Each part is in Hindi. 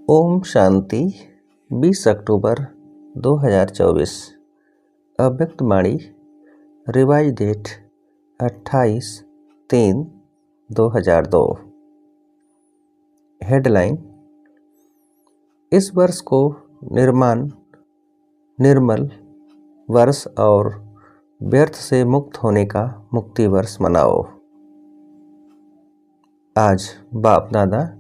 ओम शांति। 20 अक्टूबर 2024। अव्यक्त वाणी। Revise date 28/3/2002। हेडलाइन। इस वर्ष को निर्मल वर्ष और व्यर्थ से मुक्त होने का मुक्ति वर्ष मनाओ। आज बाप दादा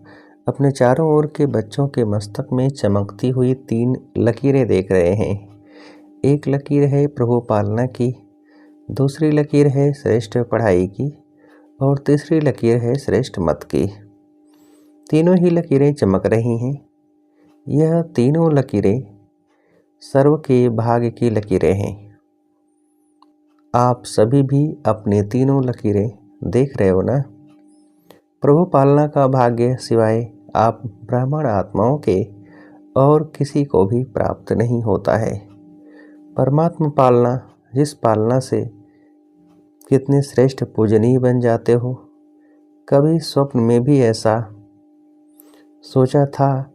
अपने चारों ओर के बच्चों के मस्तक में चमकती हुई 3 लकीरें देख रहे हैं। एक लकीर है प्रभु पालना की, दूसरी लकीर है श्रेष्ठ पढ़ाई की और तीसरी लकीर है श्रेष्ठ मत की। तीनों ही लकीरें चमक रही हैं। यह तीनों लकीरें सर्व के भाग्य की लकीरें हैं। आप सभी भी अपनी तीनों लकीरें देख रहे हो ना। प्रभु पालना का भाग्य सिवाय आप ब्राह्मण आत्माओं के और किसी को भी प्राप्त नहीं होता है। परमात्मा पालना, जिस पालना से कितने श्रेष्ठ पूजनीय बन जाते हो। कभी स्वप्न में भी ऐसा सोचा था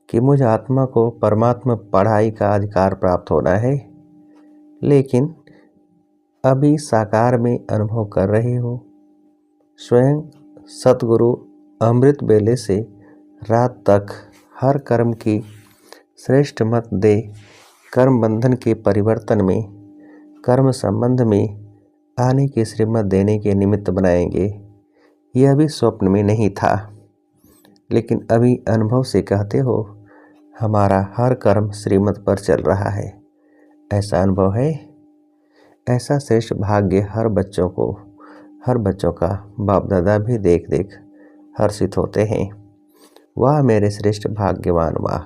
कि मुझ आत्मा को परमात्मा पढ़ाई का अधिकार प्राप्त होना है, लेकिन अभी साकार में अनुभव कर रहे हो। स्वयं सतगुरु अमृत बेले से रात तक हर कर्म की श्रेष्ठ मत दे कर्म बंधन के परिवर्तन में, कर्म संबंध में आने की श्रीमत देने के निमित्त बनाएंगे। यह भी स्वप्न में नहीं था, लेकिन अभी अनुभव से कहते हो हमारा हर कर्म श्रीमत पर चल रहा है। ऐसा अनुभव है। ऐसा श्रेष्ठ भाग्य हर बच्चों का बाप दादा भी देख देख हर्षित होते हैं। वाह मेरे श्रेष्ठ भाग्यवान वाह।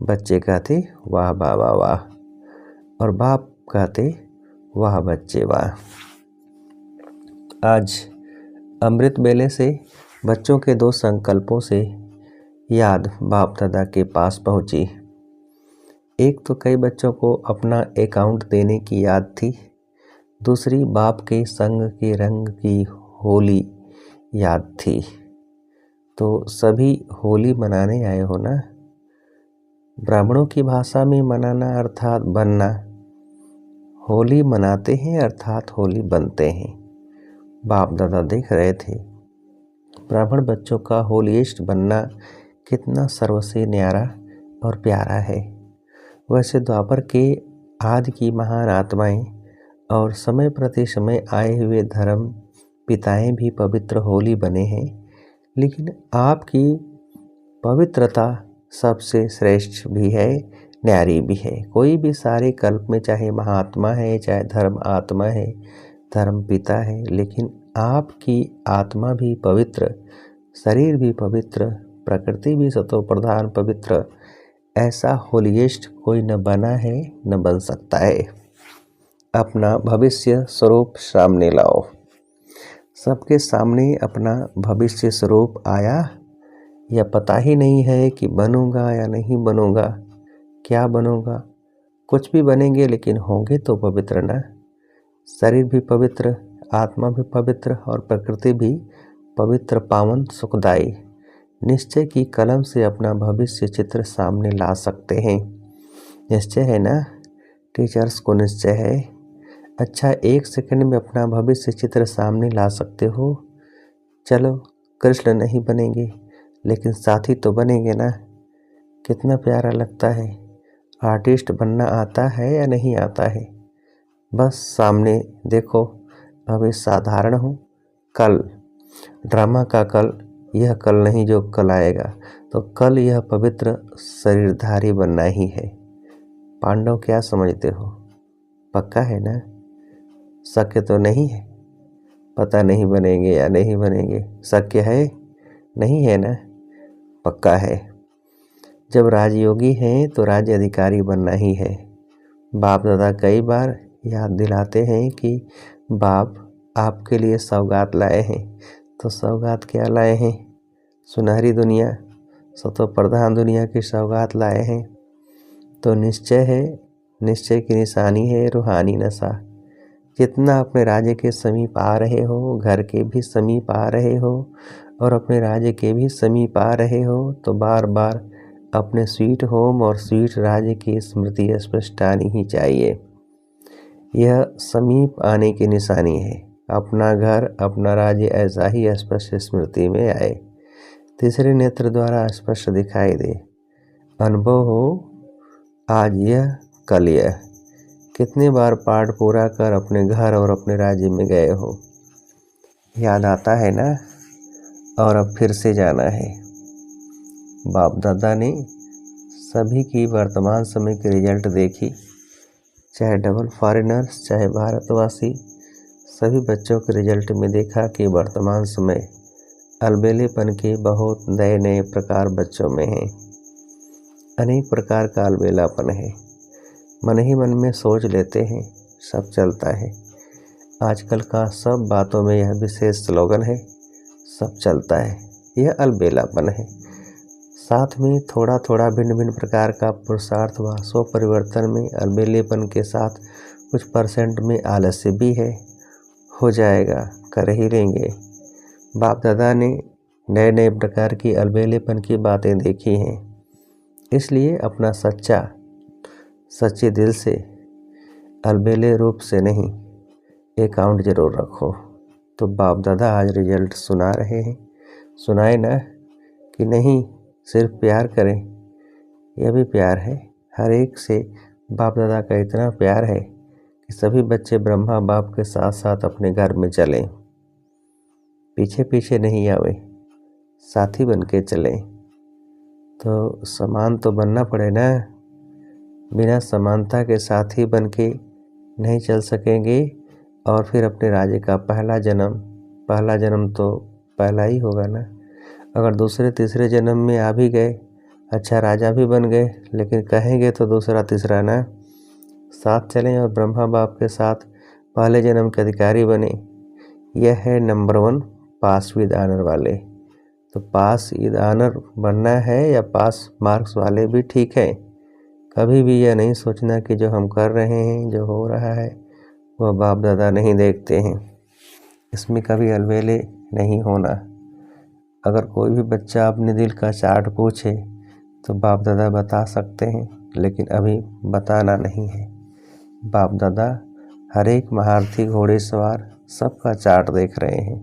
बच्चे कहते वाह बाबा वाह, और बाप कहते वाह बच्चे वाह। आज अमृत बेले से बच्चों के 2 संकल्पों से याद बाप दादा के पास पहुंची। एक तो कई बच्चों को अपना अकाउंट देने की याद थी, दूसरी बाप के संग के रंग की होली याद थी। तो सभी होली मनाने आए हो ना। ब्राह्मणों की भाषा में मनाना अर्थात बनना। होली मनाते हैं अर्थात होली बनते हैं। बाप दादा देख रहे थे ब्राह्मण बच्चों का होलियेस्ट बनना कितना सर्वसे न्यारा और प्यारा है। वैसे द्वापर के आदि की महान आत्माएं और समय प्रति समय आए हुए धर्म पिताएं भी पवित्र होली बने हैं, लेकिन आपकी पवित्रता सबसे श्रेष्ठ भी है, न्यारी भी है। कोई भी सारे कल्प में चाहे महात्मा है, चाहे धर्म आत्मा है, धर्म पिता है, लेकिन आपकी आत्मा भी पवित्र, शरीर भी पवित्र, प्रकृति भी सतो प्रधान पवित्र। ऐसा होलियेस्ट कोई न बना है न बन सकता है। अपना भविष्य स्वरूप सामने लाओ। सबके सामने अपना भविष्य स्वरूप आया या पता ही नहीं है कि बनूंगा या नहीं बनूंगा, क्या बनूंगा। कुछ भी बनेंगे लेकिन होंगे तो पवित्र ना। शरीर भी पवित्र, आत्मा भी पवित्र और प्रकृति भी पवित्र, पावन, सुखदायी। निश्चय की कलम से अपना भविष्य चित्र सामने ला सकते हैं। निश्चय है ना। टीचर्स को निश्चय है। अच्छा, 1 सेकंड में अपना भविष्य चित्र सामने ला सकते हो। चलो कृष्ण नहीं बनेंगे लेकिन साथी तो बनेंगे ना। कितना प्यारा लगता है। आर्टिस्ट बनना आता है या नहीं आता है, बस सामने देखो। अभी साधारण हूँ, कल ड्रामा का कल, यह कल नहीं जो कल आएगा, तो कल यह पवित्र शरीरधारी बनना ही है। पांडव क्या समझते हो, पक्का है ना। शक्य तो नहीं है, पता नहीं बनेंगे या नहीं बनेंगे। शक्य है, नहीं है ना, पक्का है। जब राजयोगी हैं तो राज्य अधिकारी बनना ही है। बाप दादा कई बार याद दिलाते हैं कि बाप आपके लिए सौगात लाए हैं। तो सौगात क्या लाए हैं? सुनहरी दुनिया, सतो प्रधान दुनिया की सौगात लाए हैं। तो निश्चय है, निश्चय की निशानी है रूहानी नशा। जितना अपने राज्य के समीप आ रहे हो, घर के भी समीप आ रहे हो और अपने राज्य के भी समीप आ रहे हो, तो बार बार अपने स्वीट होम और स्वीट राज्य की स्मृति स्पष्ट आनी ही चाहिए। यह समीप आने की निशानी है। अपना घर, अपना राज्य ऐसा ही स्पष्ट स्मृति में आए, तीसरे नेत्र द्वारा स्पष्ट दिखाई दे। अनुभव हो आज यह कल यह। कितने बार पाठ पूरा कर अपने घर और अपने राज्य में गए हो? याद आता है ना? और अब फिर से जाना है। बाप दादा ने सभी की वर्तमान समय की रिजल्ट देखी, चाहे डबल फॉरेनर्स चाहे भारतवासी। सभी बच्चों के रिजल्ट में देखा कि वर्तमान समय अलबेलेपन के बहुत नए नए प्रकार बच्चों में हैं। अनेक प्रकार का अलबेलापन है। मन ही मन में सोच लेते हैं, सब चलता है। आजकल का सब बातों में यह विशेष स्लोगन है, सब चलता है। यह अलबेलापन है। साथ में थोड़ा थोड़ा भिन्न भिन्न प्रकार का पुरुषार्थ व स्व परिवर्तन में अलबेलेपन के साथ कुछ परसेंट में आलस्य भी है। हो जाएगा, कर ही लेंगे। बाप दादा ने नए नए प्रकार की अलबेलेपन की बातें देखी हैं, इसलिए अपना सच्चे दिल से, अलबेले रूप से नहीं, अकाउंट जरूर रखो। तो बाप दादा आज रिजल्ट सुना रहे हैं, सुनाए ना कि नहीं, सिर्फ प्यार करें। यह भी प्यार है। हर एक से बाप दादा का इतना प्यार है कि सभी बच्चे ब्रह्मा बाप के साथ साथ अपने घर में चलें, पीछे पीछे नहीं आवे, साथी बन के चलें। तो समान तो बनना पड़े ना। बिना समानता के साथी बन के नहीं चल सकेंगे। और फिर अपने राज्य का पहला जन्म तो पहला ही होगा ना। अगर दूसरे तीसरे जन्म में आ भी गए, अच्छा राजा भी बन गए, लेकिन कहेंगे तो दूसरा तीसरा ना। साथ चलें और ब्रह्मा बाप के साथ पहले जन्म के अधिकारी बने। यह है नंबर 1 पास विद ऑनर वाले। तो पास विद ऑनर बनना है या पास मार्क्स वाले भी ठीक है। कभी भी यह नहीं सोचना कि जो हम कर रहे हैं, जो हो रहा है, वह बाप दादा नहीं देखते हैं। इसमें कभी अलबेले नहीं होना। अगर कोई भी बच्चा अपने दिल का चार्ट पूछे तो बाप दादा बता सकते हैं, लेकिन अभी बताना नहीं है। बाप दादा हर एक महारथी, घोड़ेसवार सबका चार्ट देख रहे हैं।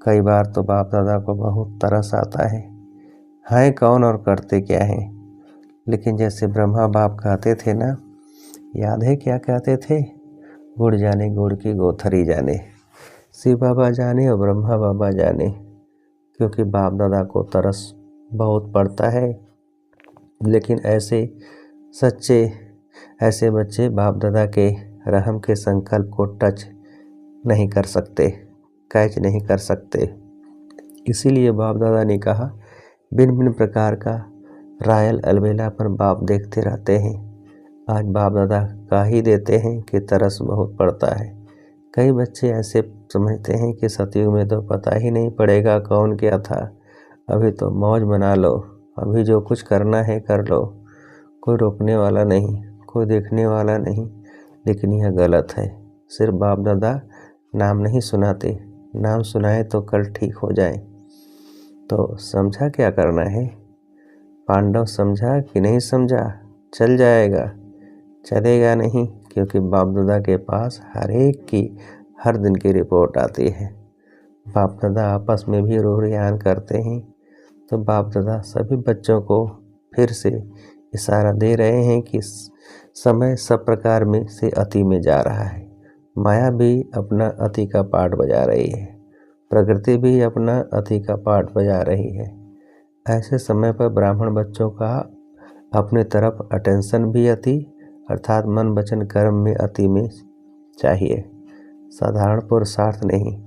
कई बार तो बाप दादा को बहुत तरस आता है कौन और करते क्या हैं। लेकिन जैसे ब्रह्मा बाप कहते थे ना, याद है क्या कहते थे? गुड़ जाने गुड़ की गोथरी जाने, शिव बाबा जाने और ब्रह्मा बाबा जाने। क्योंकि बाप दादा को तरस बहुत पड़ता है, लेकिन ऐसे बच्चे बाप दादा के रहम के संकल्प को टच नहीं कर सकते, कैच नहीं कर सकते। इसीलिए बाप दादा ने कहा, भिन्न भिन्न प्रकार का रायल अलबेलापन बाप देखते रहते हैं। आज बाप दादा कह ही देते हैं कि तरस बहुत पड़ता है। कई बच्चे ऐसे समझते हैं कि सतयुग में तो पता ही नहीं पड़ेगा कौन क्या था, अभी तो मौज मना लो, अभी जो कुछ करना है कर लो, कोई रोकने वाला नहीं, कोई देखने वाला नहीं। लेकिन यह गलत है। सिर्फ बाप दादा नाम नहीं सुनाते, नाम सुनाए तो कल ठीक हो जाए। तो समझा क्या करना है? पांडव समझा कि नहीं समझा? चल जाएगा, चलेगा नहीं, क्योंकि बाप दादा के पास हर एक की हर दिन की रिपोर्ट आती है। बाप दादा आपस में भी रोहरियान करते हैं। तो बाप दादा सभी बच्चों को फिर से इशारा दे रहे हैं कि समय सब प्रकार में से अति में जा रहा है। माया भी अपना अति का पाठ बजा रही है, प्रकृति भी अपना अति का पाठ बजा रही है। ऐसे समय पर ब्राह्मण बच्चों का अपने तरफ अटेंशन भी अति, अर्थात मन वचन कर्म में अति में चाहिए, साधारण पुरुषार्थ नहीं।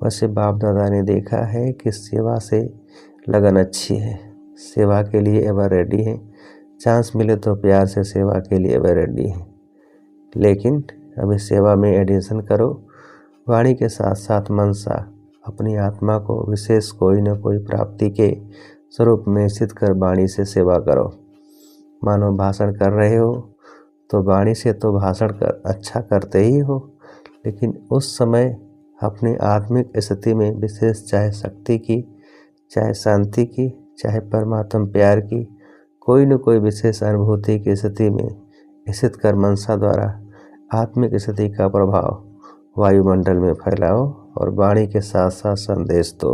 वैसे बाप दादा ने देखा है कि सेवा से लगन अच्छी है, सेवा के लिए एवर रेडी है, चांस मिले तो प्यार से सेवा के लिए एवर रेडी है। लेकिन अभी सेवा में एडिशन करो, वाणी के साथ साथ मनसा, अपनी आत्मा को विशेष कोई न कोई प्राप्ति के स्वरूप में स्थित कर वाणी से सेवा करो। मानो भाषण कर रहे हो तो वाणी से तो भाषण कर अच्छा करते ही हो, लेकिन उस समय अपनी आत्मिक स्थिति में विशेष, चाहे शक्ति की, चाहे शांति की, चाहे परमात्मा प्यार की, कोई न कोई विशेष अनुभूति की स्थिति में स्थित कर मनसा द्वारा आत्मिक स्थिति का प्रभाव वायुमंडल में फैलाओ और वाणी के साथ साथ संदेश दो।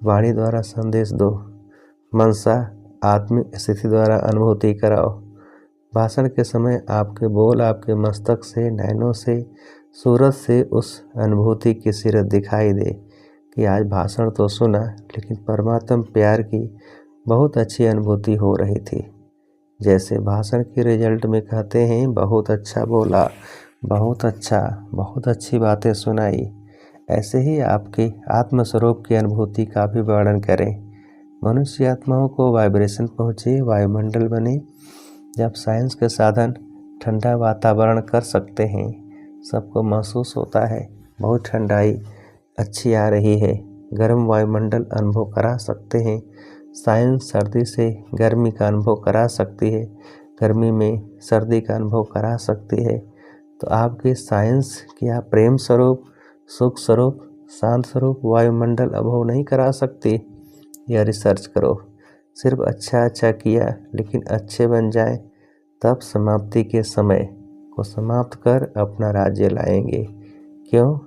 वाणी द्वारा संदेश दो। मनसा आत्मिक स्थिति द्वारा अनुभूति कराओ। भाषण के समय आपके बोल आपके मस्तक से, नैनों से, सूरत से उस अनुभूति की सीरत दिखाई दे कि आज भाषण तो सुना लेकिन परमात्म प्यार की बहुत अच्छी अनुभूति हो रही थी। जैसे भाषण के रिजल्ट में कहते हैं बहुत अच्छा बोला, बहुत अच्छा, बहुत अच्छी बातें सुनाई, ऐसे ही आपके आत्मस्वरूप की अनुभूति का भी वर्णन करें। मनुष्य आत्माओं को वाइब्रेशन पहुँचे, वायुमंडल बने। जब साइंस के साधन ठंडा वातावरण कर सकते हैं, सबको महसूस होता है बहुत ठंडाई अच्छी आ रही है, गर्म वायुमंडल अनुभव करा सकते हैं। साइंस सर्दी से गर्मी का अनुभव करा सकती है, गर्मी में सर्दी का अनुभव करा सकती है। तो आपके साइंस क्या प्रेम स्वरूप, सुख स्वरूप, शांत स्वरूप वायुमंडल अनुभव नहीं करा सकती? यह रिसर्च करो। सिर्फ अच्छा अच्छा किया लेकिन अच्छे बन जाएं, तब समाप्ति के समय को समाप्त कर अपना राज्य लाएंगे। क्यों?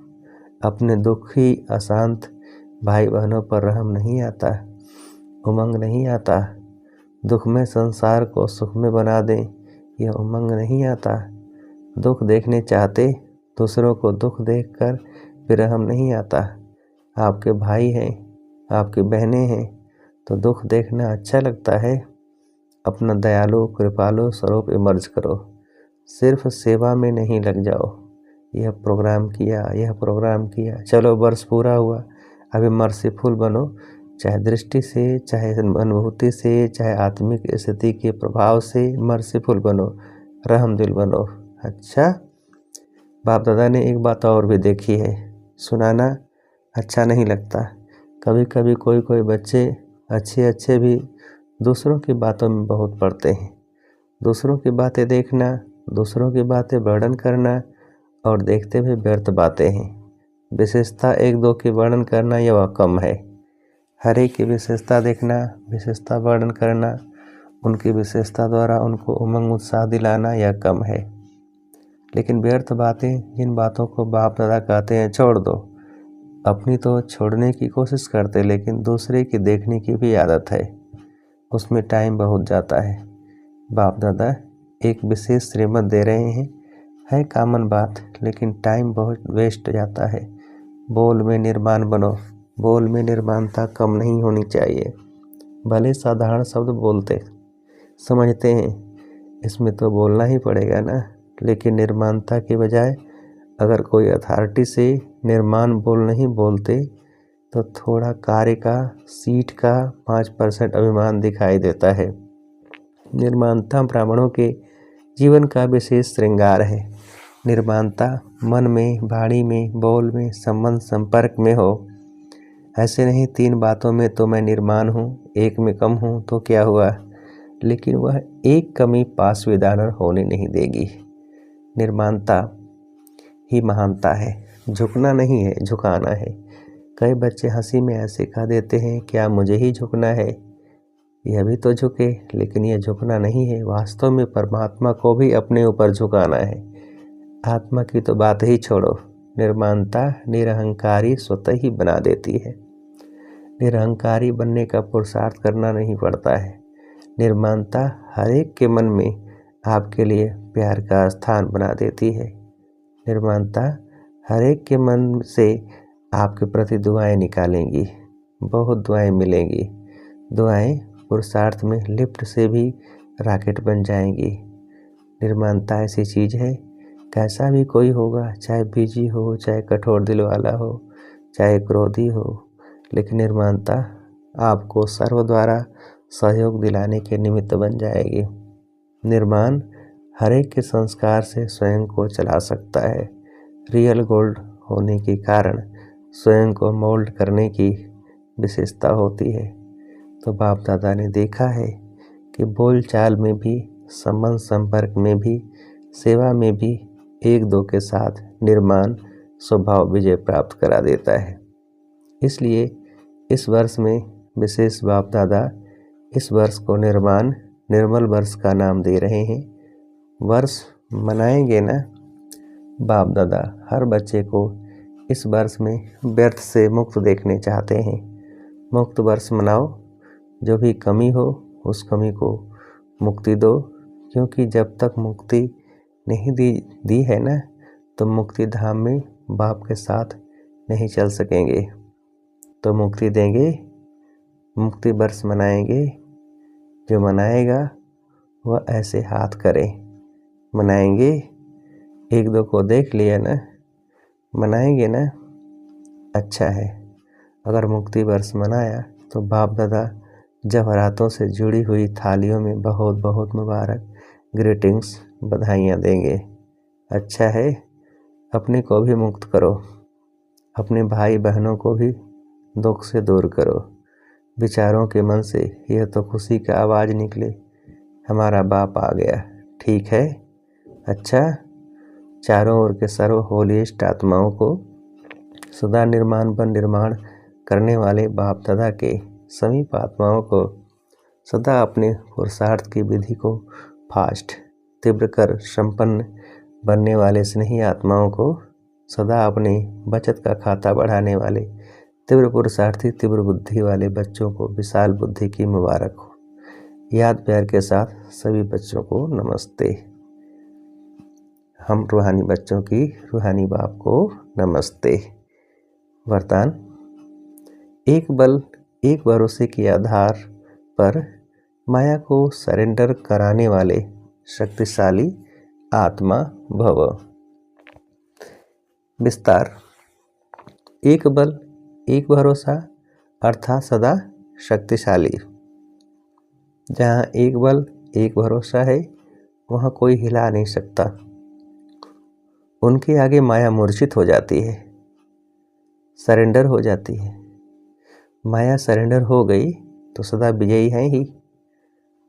अपने दुखी अशांत भाई बहनों पर रहम नहीं आता, उमंग नहीं आता। दुख में संसार को सुख में बना दें, यह उमंग नहीं आता। दुख देखने चाहते, दूसरों को दुख देखकर विरहम नहीं आता। आपके भाई हैं, आपकी बहनें हैं, तो दुख देखना अच्छा लगता है। अपना दयालु कृपालु स्वरूप इमर्ज करो। सिर्फ सेवा में नहीं लग जाओ, यह प्रोग्राम किया, यह प्रोग्राम किया, चलो वर्ष पूरा हुआ, अभी मर्सीफुल बनो। चाहे दृष्टि से, चाहे अनुभूति से, चाहे आत्मिक स्थिति के प्रभाव से मर्सीफुल बनो, रहमदिल बनो। अच्छा, बाप दादा ने एक बात और भी देखी है, सुनाना अच्छा नहीं लगता। कभी कभी कोई कोई बच्चे अच्छे अच्छे भी दूसरों की बातों में बहुत पड़ते हैं। दूसरों की बातें देखना, दूसरों की बातें वर्णन करना और देखते हुए व्यर्थ बातें हैं। विशेषता एक दो की वर्णन करना यह कम है। हर एक की विशेषता देखना, विशेषता वर्णन करना, उनकी विशेषता द्वारा उनको उमंग उत्साह दिलाना यह कम है। लेकिन व्यर्थ बातें, जिन बातों को बाप दादा कहते हैं छोड़ दो, अपनी तो छोड़ने की कोशिश करते लेकिन दूसरे की देखने की भी आदत है, उसमें टाइम बहुत जाता है। बाप दादा एक विशेष श्रीमत दे रहे हैं, है कॉमन बात, लेकिन टाइम बहुत वेस्ट जाता है। बोल में निर्माण बनो, बोल में निर्माणता कम नहीं होनी चाहिए। भले साधारण शब्द बोलते समझते हैं, इसमें तो बोलना ही पड़ेगा ना, लेकिन निर्माणता के बजाय अगर कोई अथॉरिटी से निर्माण बोल नहीं बोलते तो थोड़ा कार्य का, सीट का 5% अभिमान दिखाई देता है। निर्माणता ब्राह्मणों के जीवन का विशेष श्रृंगार है। निर्माणता मन में, वाणी में, बोल में, संबंध संपर्क में हो। ऐसे नहीं 3 बातों में तो मैं निर्माण हूँ, एक में कम हूँ तो क्या हुआ, लेकिन वह एक कमी पास विदानर होने नहीं देगी। निर्माणता ही महानता है, झुकना नहीं है, झुकाना है। कई बच्चे हंसी में ऐसे कह देते हैं, क्या मुझे ही झुकना है? यह भी तो झुके, लेकिन यह झुकना नहीं है। वास्तव में परमात्मा को भी अपने ऊपर झुकाना है। आत्मा की तो बात ही छोड़ो। निर्माणता निरहंकारी स्वतः ही बना देती है। निरहंकारी बनने का पुरुषार्थ करना नहीं पड़ता है। निर्माणता हर एक के मन में आपके लिए प्यार का स्थान बना देती है। निर्माणता हर एक के मन से आपके प्रति दुआएं निकालेंगी, बहुत दुआएं मिलेंगी। दुआएं पुरुषार्थ में लिफ्ट से भी रॉकेट बन जाएंगी। निर्माणता ऐसी चीज़ है, कैसा भी कोई होगा, चाहे बीजी हो, चाहे कठोर दिल वाला हो, चाहे क्रोधी हो, लेकिन निर्माणता आपको सर्व द्वारा सहयोग दिलाने के निमित्त बन जाएगी। निर्माण हर एक के संस्कार से स्वयं को चला सकता है। रियल गोल्ड होने के कारण स्वयं को मोल्ड करने की विशेषता होती है। तो बाप दादा ने देखा है कि बोलचाल में भी, संबंध संपर्क में भी, सेवा में भी एक दो के साथ निर्माण स्वभाव विजय प्राप्त करा देता है। इसलिए इस वर्ष में विशेष बाप दादा इस वर्ष को निर्माण निर्मल वर्ष का नाम दे रहे हैं। वर्ष मनाएंगे ना। बाप दादा हर बच्चे को इस वर्ष में व्यर्थ से मुक्त देखने चाहते हैं। मुक्त वर्ष मनाओ, जो भी कमी हो उस कमी को मुक्ति दो, क्योंकि जब तक मुक्ति नहीं दी है ना, तो मुक्ति धाम में बाप के साथ नहीं चल सकेंगे। तो मुक्ति देंगे, मुक्ति वर्ष मनाएंगे। जो मनाएगा वह ऐसे हाथ करे। मनाएंगे, एक दो को देख लिया ना, मनाएंगे ना, अच्छा है। अगर मुक्ति वर्ष मनाया तो बाप दादा जवाहरातों से जुड़ी हुई थालियों में बहुत बहुत मुबारक, ग्रीटिंग्स, बधाइयाँ देंगे। अच्छा है। अपने को भी मुक्त करो, अपने भाई बहनों को भी दुख से दूर करो। विचारों के मन से यह तो खुशी का आवाज़ निकले, हमारा बाप आ गया। ठीक है। अच्छा, चारों ओर के सर्व होलिस्ट आत्माओं को, सदा निर्माण व निर्माण करने वाले बाप दादा के समीप आत्माओं को, सदा अपने पुरुषार्थ की विधि को फास्ट तीव्र कर संपन्न बनने वाले स्नेही आत्माओं को, सदा अपने बचत का खाता बढ़ाने वाले तीव्र पुरुषार्थी तीव्र बुद्धि वाले बच्चों को विशाल बुद्धि की मुबारक हो। याद प्यार के साथ सभी बच्चों को नमस्ते। हम रूहानी बच्चों की रूहानी बाप को नमस्ते। वरदान। एक बल एक भरोसे के आधार पर माया को सरेंडर कराने वाले शक्तिशाली आत्मा भव। विस्तार। एक बल एक भरोसा अर्थात सदा शक्तिशाली। जहाँ एक बल एक भरोसा है वहाँ कोई हिला नहीं सकता। उनके आगे माया मूर्छित हो जाती है, सरेंडर हो जाती है। माया सरेंडर हो गई तो सदा विजयी है ही।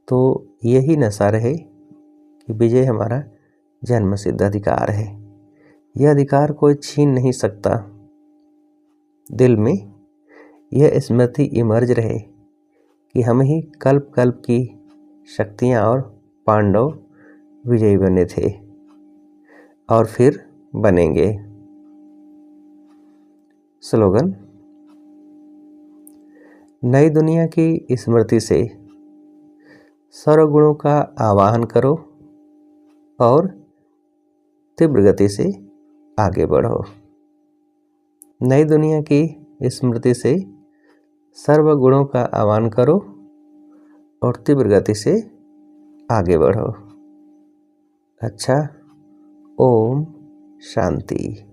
तो यही नशा रहे कि विजय हमारा जन्म सिद्ध अधिकार है। यह अधिकार कोई छीन नहीं सकता। दिल में यह स्मृति इमर्ज रहे कि हम ही कल्प कल्प की शक्तियाँ और पांडव विजयी बने थे और फिर बनेंगे। स्लोगन। नई दुनिया की स्मृति से सर्वगुणों का आवाहन करो और तीव्र गति से आगे बढ़ो। नई दुनिया की स्मृति से सर्व गुणों का आह्वान करो और तीव्र गति से आगे बढ़ो। अच्छा, ओम शांति।